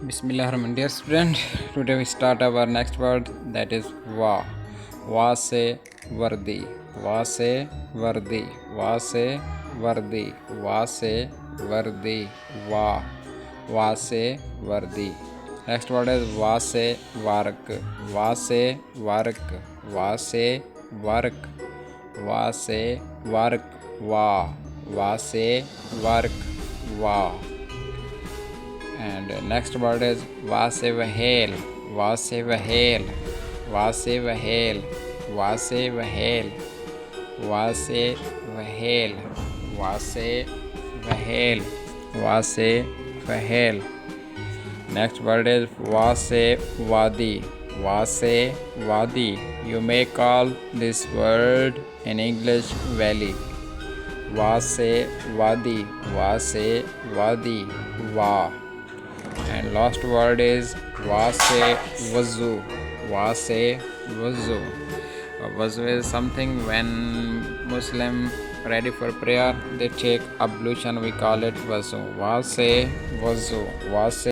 Bismillahirrahmanirrahim. Dear student, today we start our next word, that is wa. Wa se vardi. Wa se vardi. Wa se vardi. Wa se vardi. Wa. Wa se vardi. Next word is wa se vark. Wa se vark. Wa se vark. Wa se vark. Wa. Wa se vark. Wa. And next word is वासे वहेल. वासे वहेल. वासे वहेल. वासे वहेल. वासे वहेल. वासे वहेल. वासे वहेल. Next word is वासे वादी. वासे वादी. You may call this word in English waly. वासे वादी. वासे वादी. वा. And last word is wase wazu. Wase wazu. Wazu is something when Muslim ready for prayer, they take ablution, we call it wazu. Wase wazu. Wase